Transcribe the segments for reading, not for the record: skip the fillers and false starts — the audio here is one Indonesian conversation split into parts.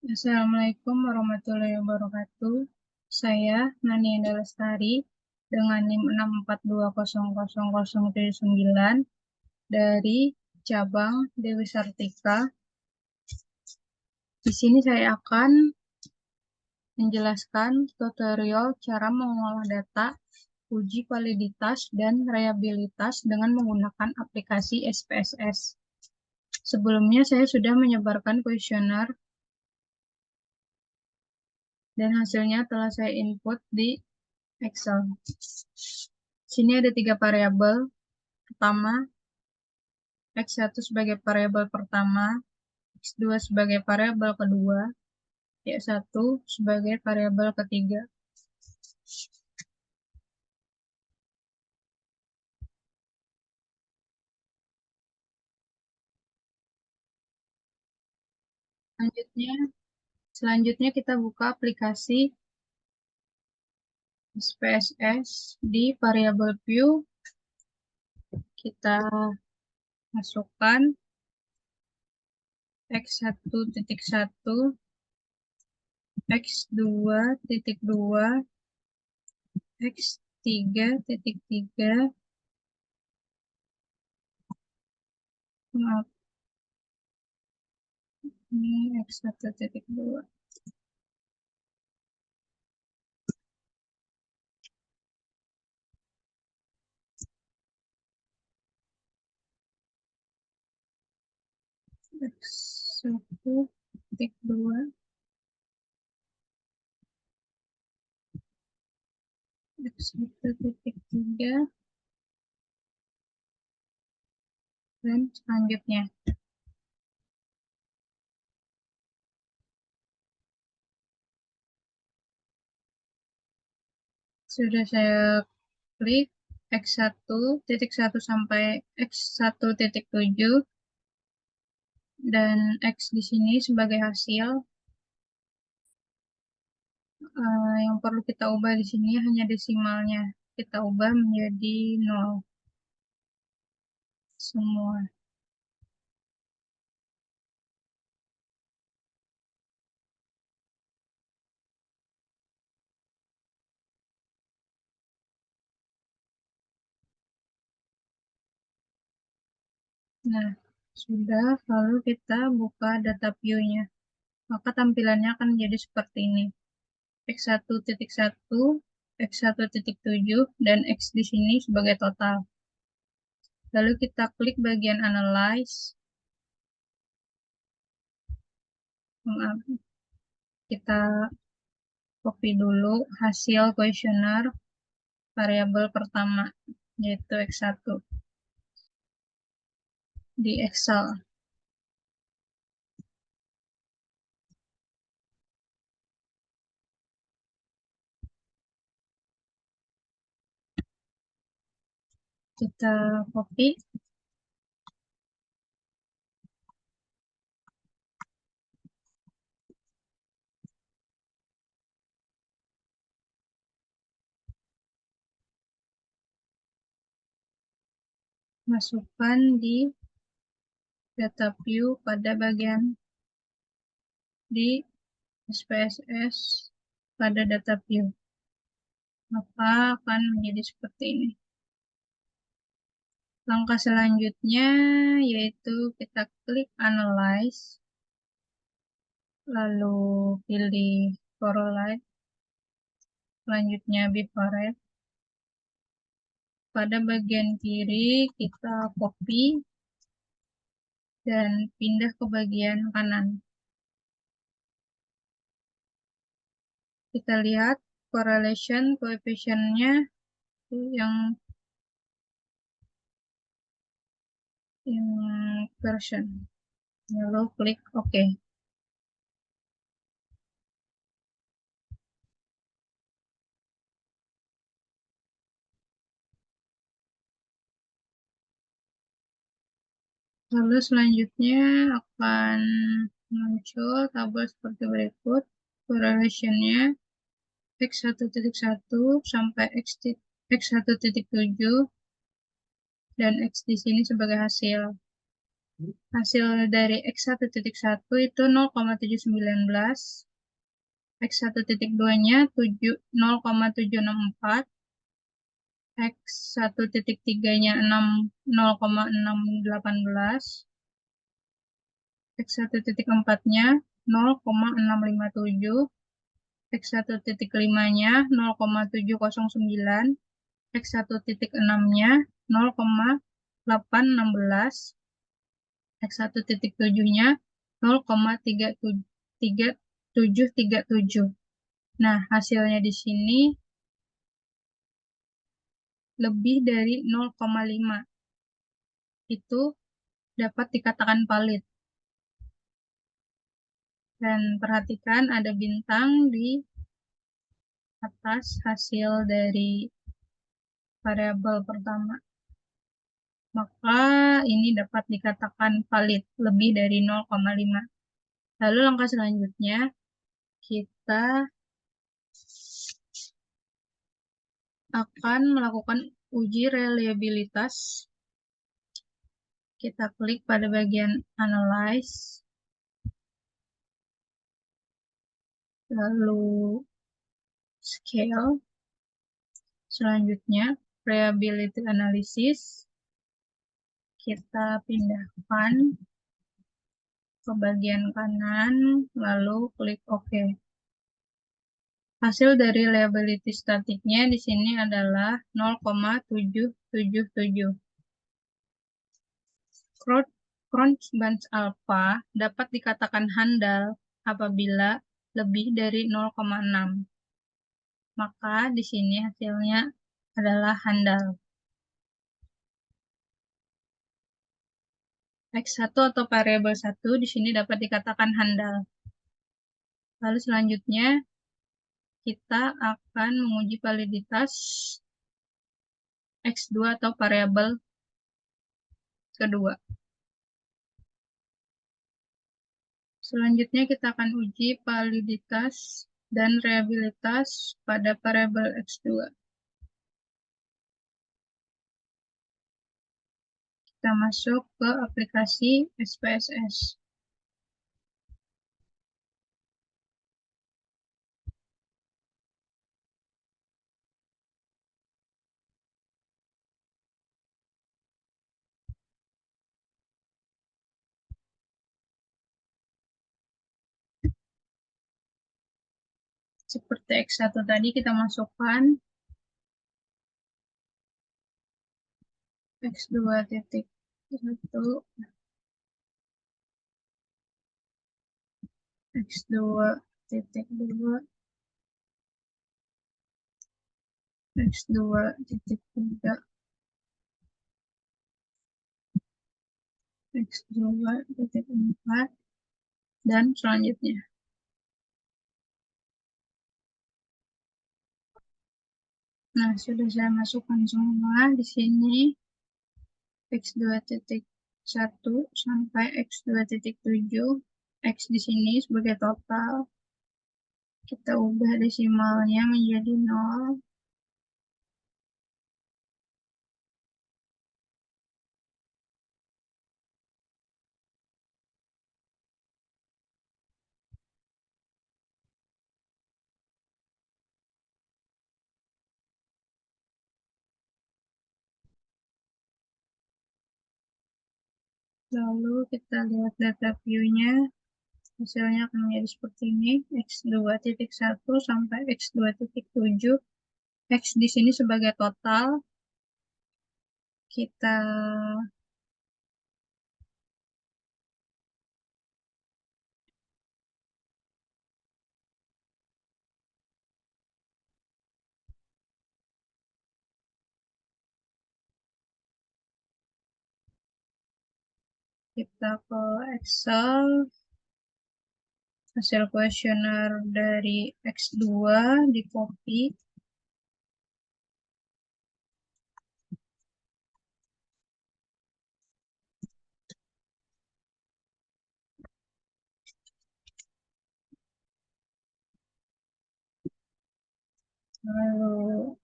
Assalamualaikum warahmatullahi wabarakatuh. Saya Nani Enda Lestari dengan NIM 6420079 dari cabang Dewi Sartika. Di sini saya akan menjelaskan tutorial cara mengolah data, uji validitas, dan reliabilitas dengan menggunakan aplikasi SPSS. Sebelumnya saya sudah menyebarkan kuesioner dan hasilnya telah saya input di Excel. Sini ada 3 variabel. Pertama, X1 sebagai variabel pertama, X2 sebagai variabel kedua, Y1 sebagai variabel ketiga. Selanjutnya kita buka aplikasi SPSS di variabel view. Kita masukkan X1.1, X2.2, X3.3, maaf, ini X1.2. X1.2, X1.3, dan selanjutnya. Sudah saya klik X1.1 sampai X1.7 dan X di sini sebagai hasil. Yang perlu kita ubah di sini hanya desimalnya. Kita ubah menjadi 0 semua. Nah, sudah, lalu kita buka data view-nya. Maka tampilannya akan menjadi seperti ini. X1.1, X1.7, dan X di sini sebagai total. Lalu kita klik bagian Analyze. Kita copy dulu hasil kuesioner variabel pertama, yaitu X1 di Excel. Kita copy. Masukkan di data view pada bagian di SPSS pada data view. Maka akan menjadi seperti ini. Langkah selanjutnya yaitu kita klik Analyze, lalu pilih Correlate, selanjutnya Bivariate. Pada bagian kiri kita copy dan pindah ke bagian kanan. Kita lihat correlation coefficient-nya yang version. Lalu klik OK. Lalu selanjutnya akan muncul tabel seperti berikut. Correlation-nya X1.1 sampai X1.7 dan X di sini sebagai hasil. Hasil dari X1.1 itu 0,719, X1.2-nya 0,764, X1.3-nya 0,618, X1.4-nya 0,657, X1.5-nya 0,709, X1.6-nya 0,816, X1.7-nya 0,3737. Nah, hasilnya di sini lebih dari 0,5. Itu dapat dikatakan valid. Dan perhatikan ada bintang di atas hasil dari variabel pertama. Maka ini dapat dikatakan valid lebih dari 0,5. Lalu langkah selanjutnya kita akan melakukan uji reliabilitas. Kita klik pada bagian Analyze, lalu Scale, selanjutnya Reliability Analysis. Kita pindahkan ke bagian kanan, lalu klik OK. Hasil dari reliability statiknya di sini adalah 0,777. Cronch alpha dapat dikatakan handal apabila lebih dari 0,6. Maka di sini hasilnya adalah handal. X1 atau variabel 1 di sini dapat dikatakan handal. Lalu selanjutnya kita akan menguji validitas X2 atau variabel kedua. Selanjutnya kita akan uji validitas dan reliabilitas pada variabel X2. Kita masuk ke aplikasi SPSS. Seperti X1 tadi kita masukkan X2.1, X2.2, X2.3, X2.4, dan selanjutnya. Nah, sudah saya masukkan semua di sini. X2.1 sampai X2.7. X di sini sebagai total. Kita ubah desimalnya menjadi 0. Lalu kita lihat data view-nya. Hasilnya akan menjadi seperti ini. X2.1 sampai X2.7. X di sini sebagai total. Kita ke Excel. Hasil kuesioner dari X2 di copy. Lalu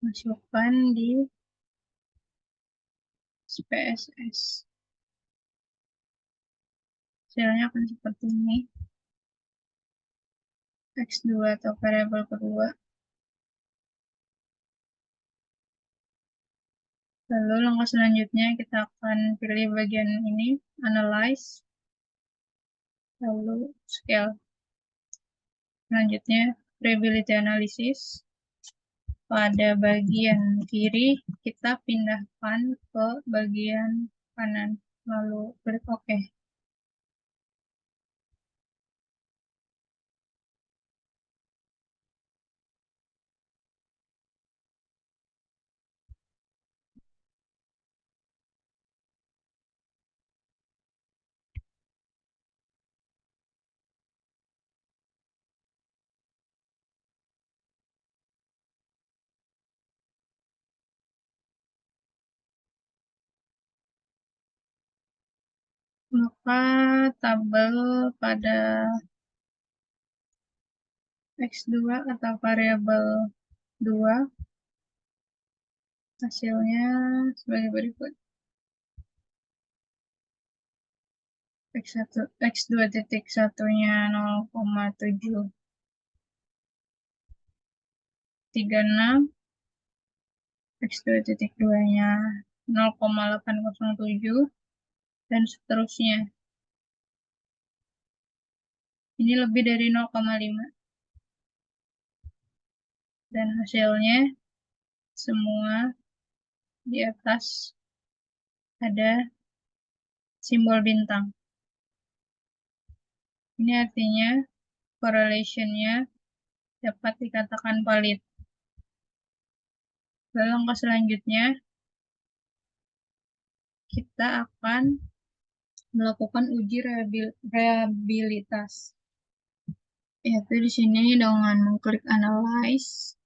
masukkan di SPSS. Hasilnya akan seperti ini. X2 atau variabel kedua. Lalu langkah selanjutnya kita akan pilih bagian ini, analyze, lalu scale. Selanjutnya, probability analysis. Pada bagian kiri, kita pindahkan ke bagian kanan, lalu klik OK. Maka tabel pada X2 atau variabel 2 hasilnya sebagai berikut. X2.1-nya 0,736, X2.2-nya 0,807, dan seterusnya. Ini lebih dari 0,5. Dan hasilnya semua di atas ada simbol bintang. Ini artinya correlation-nya dapat dikatakan valid. Lalu langkah selanjutnya kita akan melakukan uji reliabilitas. Yaitu di sini dengan mengklik analyze,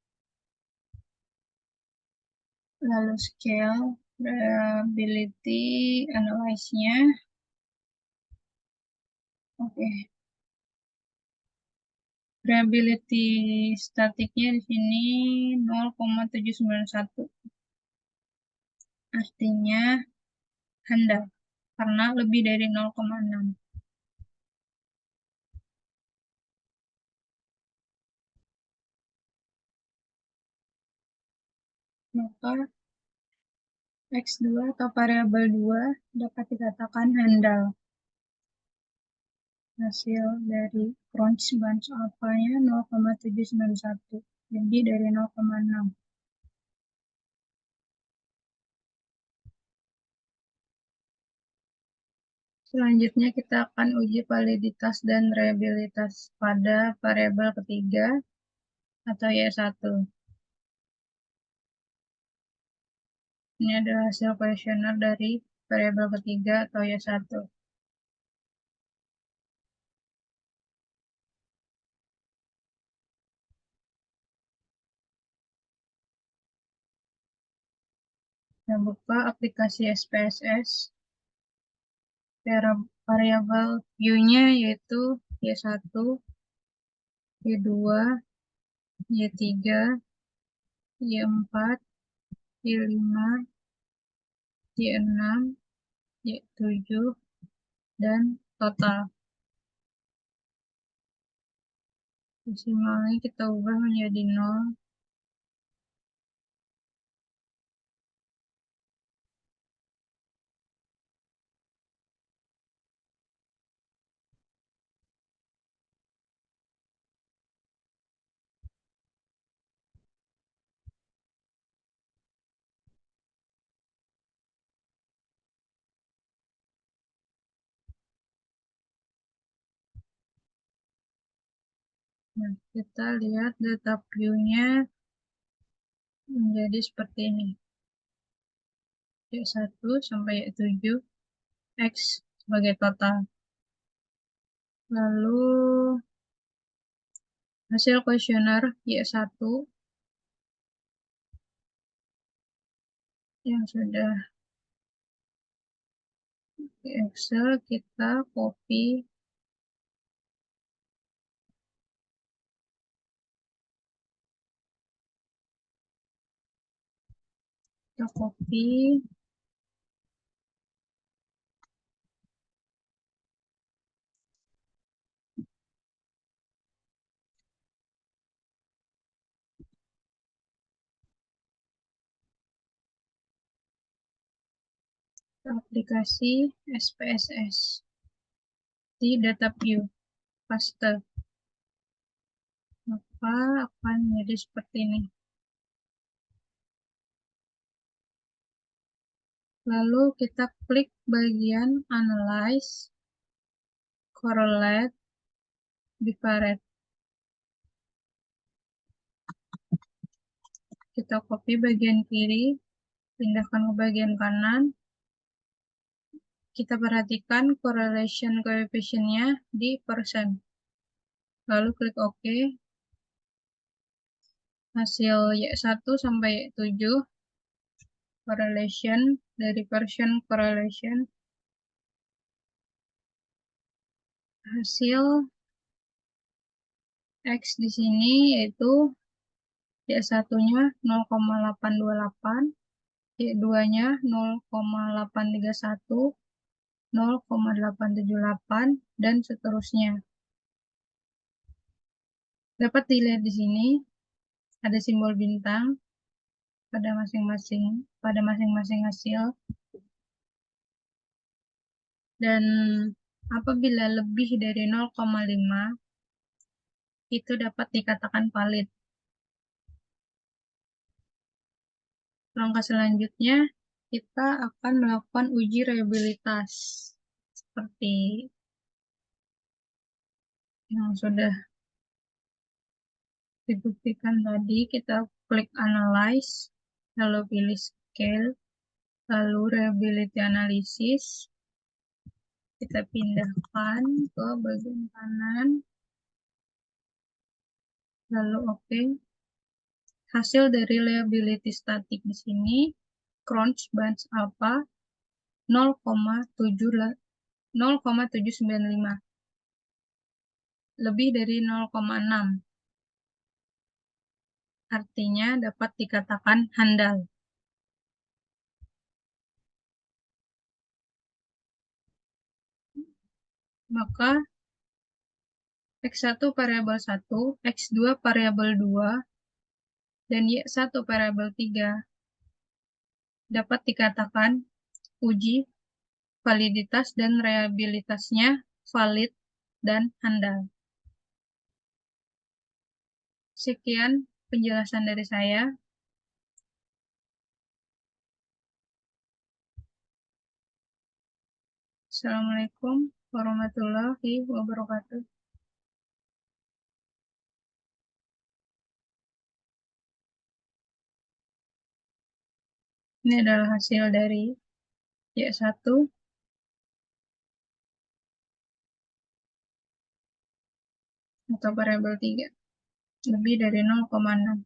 lalu scale, reliability analyze-nya. Oke. Reliability statiknya di sini 0,791. Artinya handal karena lebih dari 0,6. Maka X2 atau variabel 2 dapat dikatakan handal. Hasil dari Cronch bunch alpha-nya 0,791, lebih dari 0,6. Selanjutnya kita akan uji validitas dan reliabilitas pada variabel ketiga atau Y1. Ini adalah hasil kuesioner dari variabel ketiga atau Y1. Kita buka aplikasi SPSS. Variabel view-nya yaitu Y1, Y2, Y3, Y4, Y5, Y6, Y7, dan total. Desimalnya kita ubah menjadi 0. Nah, kita lihat data view-nya menjadi seperti ini. Y1 sampai Y7, X sebagai total. Lalu hasil kuesioner Y1 yang sudah di Excel, kita copy Kita copy. Aplikasi SPSS di data view. Paste. Maka akan menjadi seperti ini. Lalu kita klik bagian Analyze, Correlate, Disparate. Kita copy bagian kiri, pindahkan ke bagian kanan. Kita perhatikan correlation coefficient-nya di persen. Lalu klik OK. Hasil Y1 sampai Y7, correlation dari persen correlation. Hasil X di sini yaitu Y1-nya 0,828, Y2-nya 0,831, 0,878, dan seterusnya. Dapat dilihat di sini ada simbol bintang pada masing-masing hasil. Dan apabila lebih dari 0,5 itu dapat dikatakan valid. Langkah selanjutnya kita akan melakukan uji reliabilitas seperti yang sudah dibuktikan tadi. Kita klik Analyze, lalu pilih Scale, lalu Reliability Analysis. Kita pindahkan ke bagian kanan, lalu OK. Hasil dari reliability statik di sini, Cronch Bunch Alpha 0,795, lebih dari 0,6. Artinya dapat dikatakan handal. Maka X1 variabel 1, X2 variabel 2, dan Y1 variabel 3 dapat dikatakan uji validitas dan reliabilitasnya valid dan handal. Sekian penjelasan dari saya. Assalamualaikum warahmatullahi wabarakatuh. Ini adalah hasil dari Y1 atau variabel 3, lebih dari 0,6.